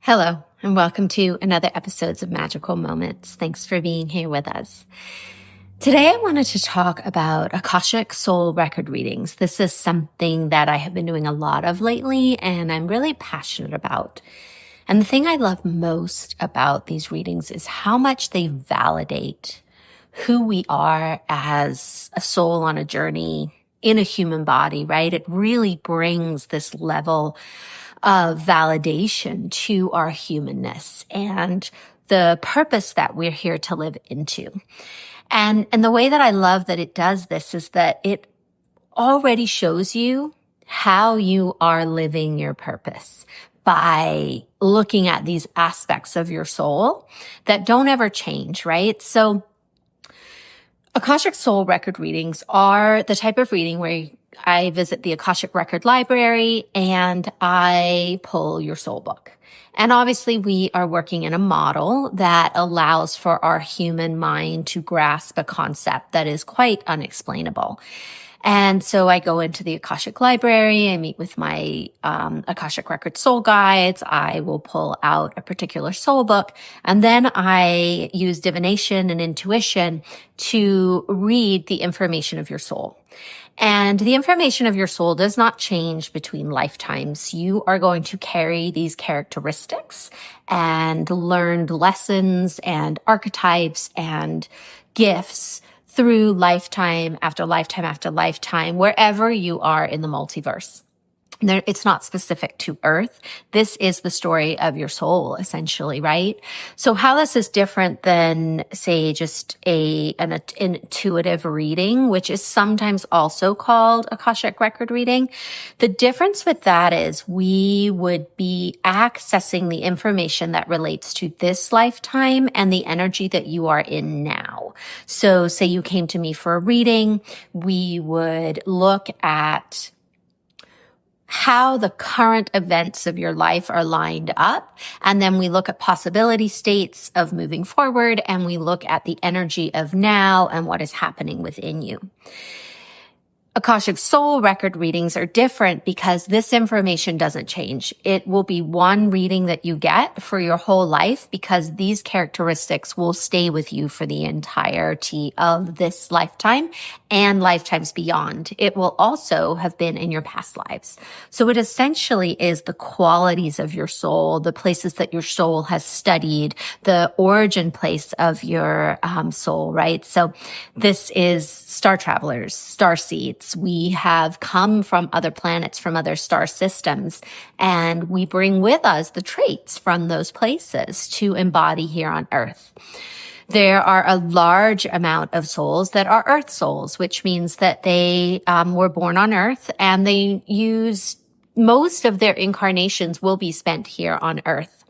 Hello, and welcome to another episode of Magical Moments. Thanks for being here with us. Today, I wanted to talk about Akashic Soul Record Readings. This is something that I have been doing a lot of lately, and I'm really passionate about. And the thing I love most about these readings is how much they validate who we are as a soul on a journey in a human body, right? It really brings this level of validation to our humanness and the purpose that we're here to live into. And the way that I love that it does this is that it already shows you how you are living your purpose by looking at these aspects of your soul that don't ever change, right? So Akashic Soul Record Readings are the type of reading where I visit the Akashic Record Library and I pull your soul book. And obviously we are working in a model that allows for our human mind to grasp a concept that is quite unexplainable. And so I go into the Akashic Library, I meet with my Akashic Record soul guides, I will pull out a particular soul book, and then I use divination and intuition to read the information of your soul. And the information of your soul does not change between lifetimes. You are going to carry these characteristics and learned lessons and archetypes and gifts through lifetime after lifetime after lifetime, wherever you are in the multiverse. It's not specific to Earth. This is the story of your soul, essentially, right? So how this is different than, say, just an intuitive reading, which is sometimes also called Akashic Record Reading. The difference with that is we would be accessing the information that relates to this lifetime and the energy that you are in now. So say you came to me for a reading, we would look at how the current events of your life are lined up. And then we look at possibility states of moving forward, and we look at the energy of now and what is happening within you. Akashic Soul Record Readings are different because this information doesn't change. It will be one reading that you get for your whole life because these characteristics will stay with you for the entirety of this lifetime and lifetimes beyond. It will also have been in your past lives. So it essentially is the qualities of your soul, the places that your soul has studied, the origin place of your soul, right? So this is star travelers, star seeds. We have come from other planets, from other star systems, and we bring with us the traits from those places to embody here on Earth. There are a large amount of souls that are Earth souls, which means that they were born on Earth and they use most of their incarnations will be spent here on Earth.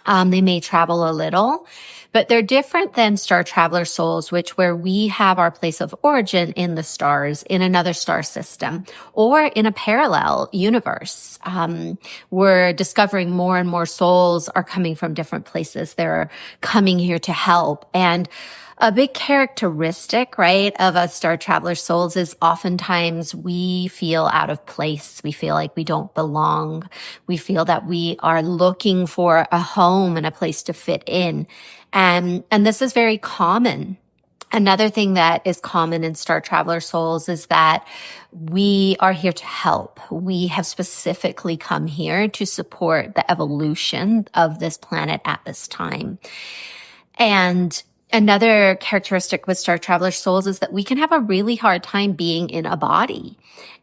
They may travel a little, but they're different than star traveler souls, where we have our place of origin in the stars, in another star system, or in a parallel universe. We're discovering more and more souls are coming from different places. They're coming here to help. And a big characteristic, right, of us star traveler souls is oftentimes we feel out of place. We feel like we don't belong. We feel that we are looking for a home and a place to fit in. And this is very common. Another thing that is common in star traveler souls is that we are here to help. We have specifically come here to support the evolution of this planet at this time. And another characteristic with star traveler souls is that we can have a really hard time being in a body.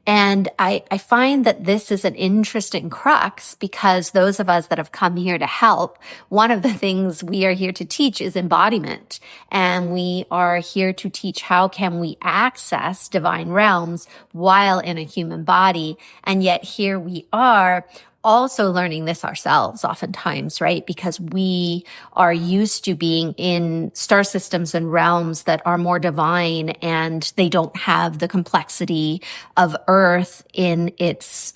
And I find that this is an interesting crux because those of us that have come here to help, one of the things we are here to teach is embodiment. And we are here to teach how can we access divine realms while in a human body. And yet here we are also learning this ourselves oftentimes, right? Because we are used to being in star systems and realms that are more divine and they don't have the complexity of Earth in its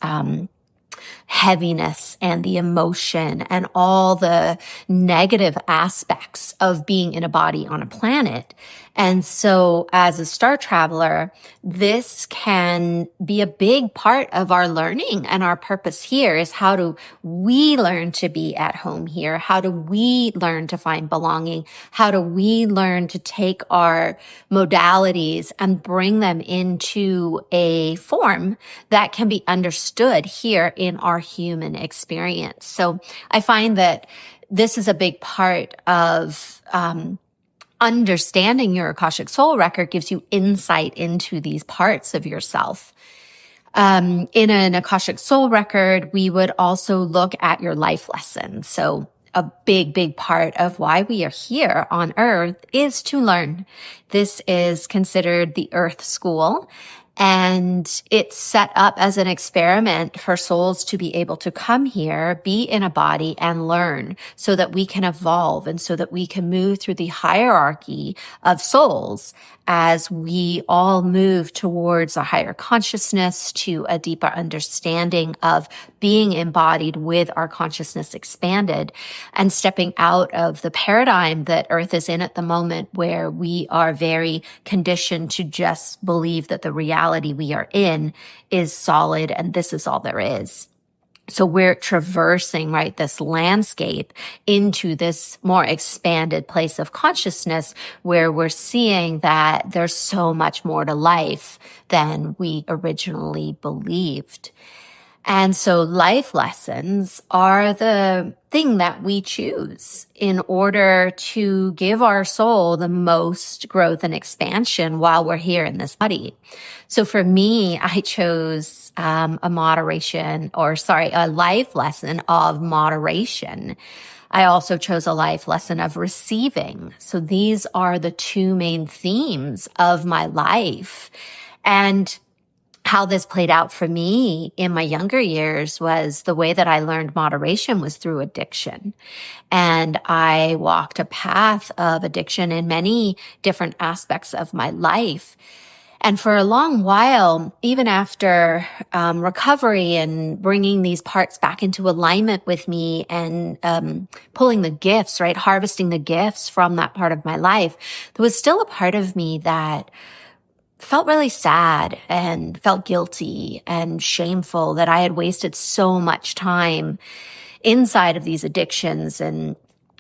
heaviness and the emotion and all the negative aspects of being in a body on a planet. And so as a star traveler, this can be a big part of our learning, and our purpose here is how do we learn to be at home here? How do we learn to find belonging? How do we learn to take our modalities and bring them into a form that can be understood here in our human experience? So I find that this is a big part of understanding your Akashic Soul Record. Gives you insight into these parts of yourself. In an Akashic Soul Record, we would also look at your life lessons. So a big, big part of why we are here on Earth is to learn. This is considered the Earth School, and it's set up as an experiment for souls to be able to come here, be in a body, and learn so that we can evolve and so that we can move through the hierarchy of souls as we all move towards a higher consciousness, to a deeper understanding of being embodied with our consciousness expanded, and stepping out of the paradigm that Earth is in at the moment, where we are very conditioned to just believe that the reality we are in is solid and this is all there is. So we're traversing, right, this landscape into this more expanded place of consciousness, where we're seeing that there's so much more to life than we originally believed. And so life lessons are the thing that we choose in order to give our soul the most growth and expansion while we're here in this body. So for me, I chose a life lesson of moderation. I also chose a life lesson of receiving. So these are the two main themes of my life. And how this played out for me in my younger years was the way that I learned moderation was through addiction. And I walked a path of addiction in many different aspects of my life. And for a long while, even after recovery and bringing these parts back into alignment with me and pulling the gifts, right, harvesting the gifts from that part of my life, there was still a part of me that felt really sad and felt guilty and shameful that I had wasted so much time inside of these addictions, and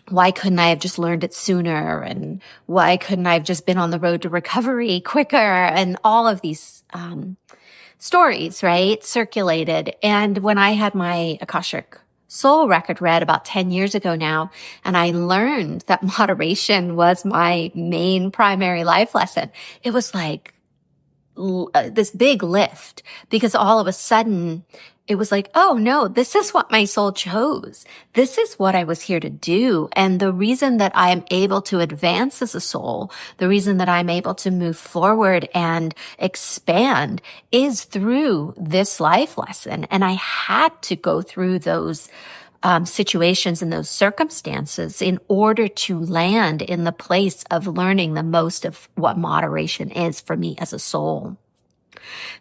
why couldn't I have just learned it sooner, and why couldn't I have just been on the road to recovery quicker, and all of these stories, right, circulated. And when I had my Akashic Soul Record read about 10 years ago now, and I learned that moderation was my main primary life lesson, it was like this big lift, because all of a sudden it was like, oh no, this is what my soul chose. This is what I was here to do. And the reason that I am able to advance as a soul, the reason that I'm able to move forward and expand is through this life lesson. And I had to go through those situations and those circumstances in order to land in the place of learning the most of what moderation is for me as a soul.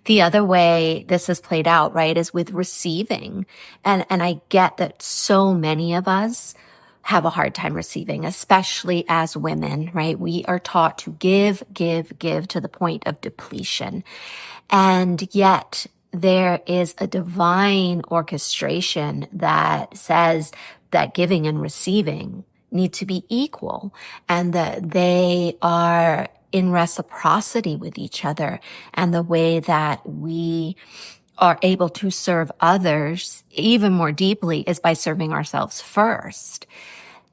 The other way this has played out, right, is with receiving. And I get that so many of us have a hard time receiving, especially as women, right? We are taught to give to the point of depletion. And yet there is a divine orchestration that says that giving and receiving need to be equal, and that they are in reciprocity with each other. And the way that we are able to serve others even more deeply is by serving ourselves first.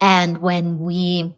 And when we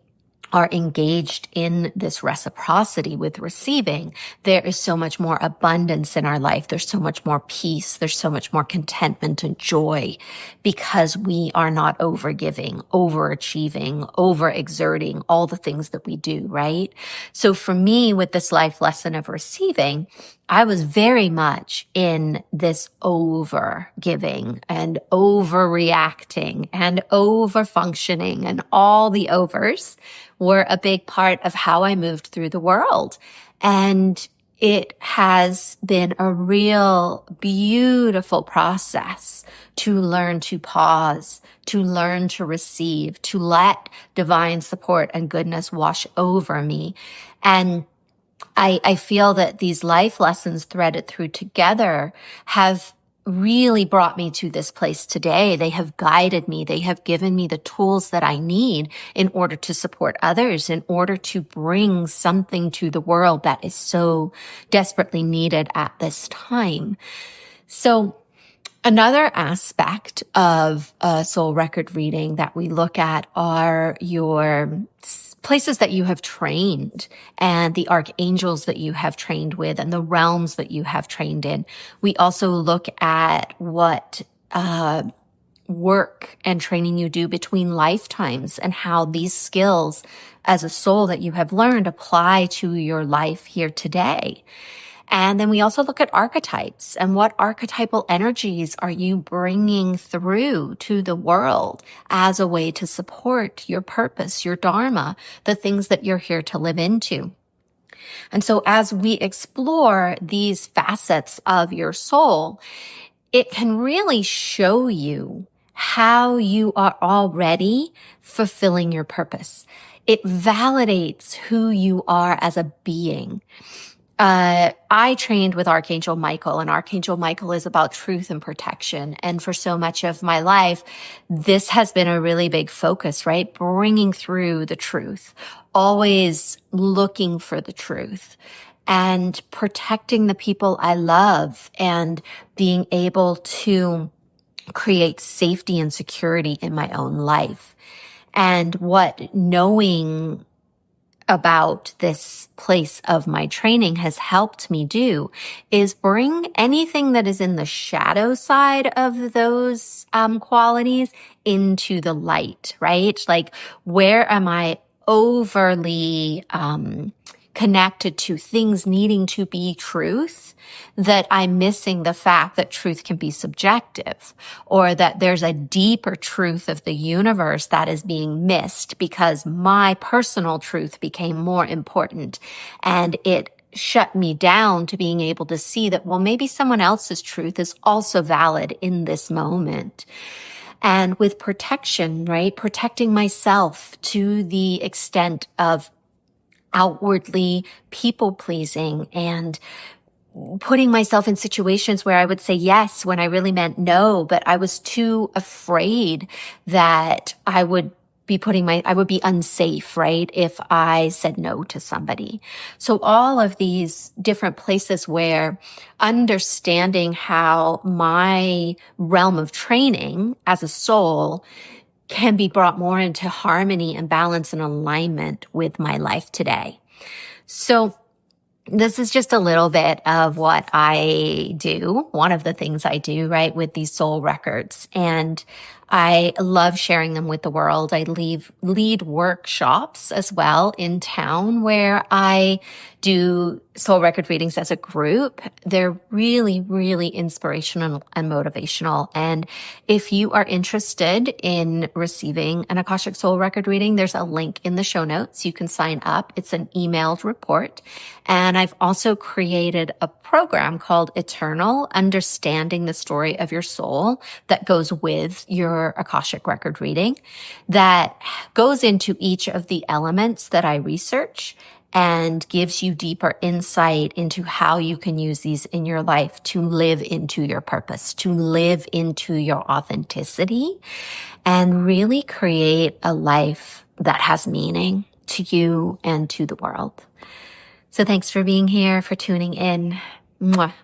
are engaged in this reciprocity with receiving, there is so much more abundance in our life. There's so much more peace. There's so much more contentment and joy, because we are not overgiving, overachieving, overexerting, all the things that we do, right? So for me, with this life lesson of receiving, I was very much in this over giving and overreacting and over functioning, and all the overs were a big part of how I moved through the world. And it has been a real beautiful process to learn to pause, to learn to receive, to let divine support and goodness wash over me. And I feel that these life lessons threaded through together have really brought me to this place today. They have guided me. They have given me the tools that I need in order to support others, in order to bring something to the world that is so desperately needed at this time. So another aspect of a soul record reading that we look at are your places that you have trained and the archangels that you have trained with and the realms that you have trained in. We also look at what work and training you do between lifetimes and how these skills as a soul that you have learned apply to your life here today. And then we also look at archetypes and what archetypal energies are you bringing through to the world as a way to support your purpose, your dharma, the things that you're here to live into. And so as we explore these facets of your soul, it can really show you how you are already fulfilling your purpose. It validates who you are as a being. I trained with Archangel Michael, and Archangel Michael is about truth and protection. And for so much of my life, this has been a really big focus, right? Bringing through the truth, always looking for the truth and protecting the people I love and being able to create safety and security in my own life. And what knowing about this place of my training has helped me do is bring anything that is in the shadow side of those qualities into the light, right? Like, where am I overly connected to things needing to be truth, that I'm missing the fact that truth can be subjective, or that there's a deeper truth of the universe that is being missed because my personal truth became more important, and it shut me down to being able to see that, well, maybe someone else's truth is also valid in this moment. And with protection, right? Protecting myself to the extent of outwardly people pleasing and putting myself in situations where I would say yes when I really meant no, but I was too afraid that I would be unsafe, right? If I said no to somebody. So all of these different places where understanding how my realm of training as a soul can be brought more into harmony and balance and alignment with my life today. So this is just a little bit of what I do. One of the things I do, right, with these soul records. And I love sharing them with the world. I lead workshops as well in town where I do soul record readings as a group. They're really, really inspirational and motivational. And if you are interested in receiving an Akashic Soul Record reading, there's a link in the show notes. You can sign up. It's an emailed report. And I've also created a program called Eternal, Understanding the Story of Your Soul, that goes with your Akashic Record reading, that goes into each of the elements that I research and gives you deeper insight into how you can use these in your life to live into your purpose, to live into your authenticity, and really create a life that has meaning to you and to the world. So thanks for being here, for tuning in. Mwah.